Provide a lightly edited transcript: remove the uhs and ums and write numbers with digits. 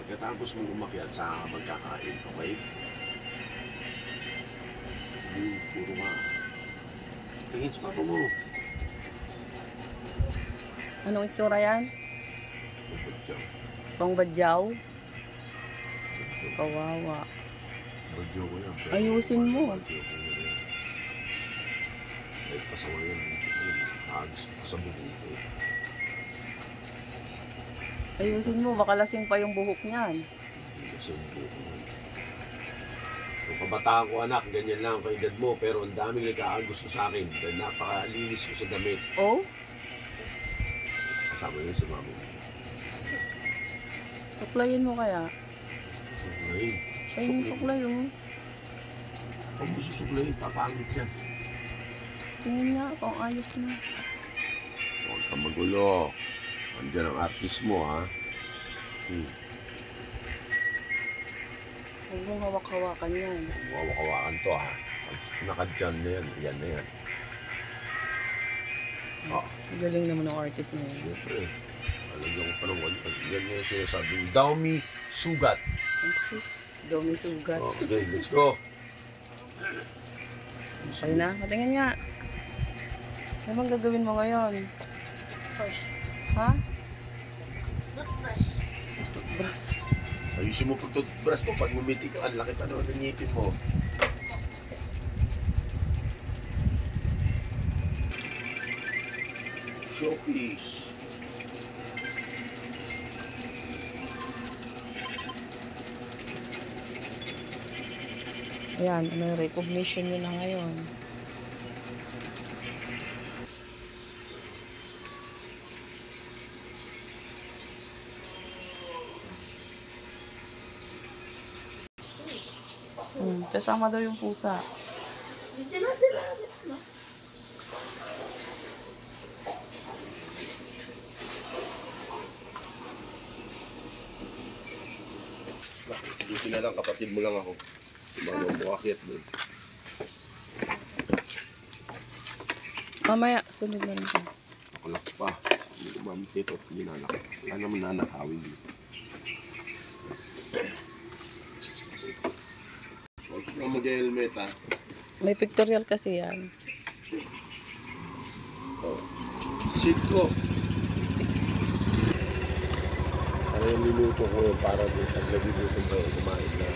Pagkatapos mong umakyat, saka ka magkakain, okay? Puro nga. Tingin sa papa mo. Anong itsura yan? Badyaw. Pang badyaw? Kawawa. Badyaw ko yan. Ayusin mo. Badyaw ko yan. Kahit pasawa yan. Agos ko sa buhok ko. Ayusin mo, baka lasing pa yung buhok niyan. Hindi ko sa buhok ko. Yung kabataan ko anak, ganyan lang ang kaedad mo. Pero ang daming nag-aagusto sa akin. Dahil napakalinis ko sa damit. Oh? Kasama yun si mami. Suklayin mo kaya? Suklayin. Ayun, suklay oh. Huwag mo susuklayin, papangit yan. Tingin nga kung ayos na. Huwag kang magulo. Andiyan ang artist mo, ha? Huwag mong hawak-hawakan yan. Hawak-hawakan to, ha? Nakadyan na yan. Yan na yan. Ah, Galing naman ng artist na yun. syempre. Alagyan ko pa ng wala. Yan yung sinasabing dami sugat. Sus, dumi sugat. Okay, let's go. Ayun na, patingin nga. Ano bang gagawin mo ngayon? Ha? Toothbrush. Ayusin mo pag toothbrush mo. Pag ngumiti ka, ang laki pa naman ng ngipin mo. Showpiece. Ayan, may recognition nyo na ngayon. Kasama daw yung pusa. Buti na lang kapatid mo lang ako. Tumawag mo akit doon. Mamaya, sunod na rin siya. Nakalak pa. Hindi ko mamit ito. Hindi nalak. Wala naman nanakawin dito. Huwag ka mag-helmet, ha? May pictorial kasi yan. Oh. Sit ko. Ano yung minuto ko yun para doon pag nabibuto ko kumain na.